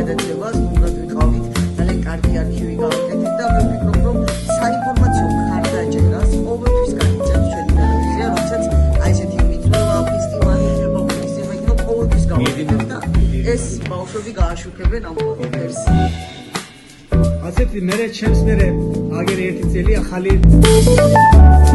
გადაცემას, უნდა ვიყავით, ძალიან კარგი არქივი გავაკეთეთ და მე ვფიქრობ, რომ საინფორმაციო მხარდაჭერას ყოველთვის განიცემს ჩვენი ტელევიზია, როდესაც აი ესეთი მიწვევა, ფესტივალი ხდება, ფესტივალი იქნება, ყოველთვის გავაკეთებ და ეს ბავშვები გააშუქებენ ამ ვერსიას. ასეთი მე ჩემს მე აგერ ერთი წელი ახალი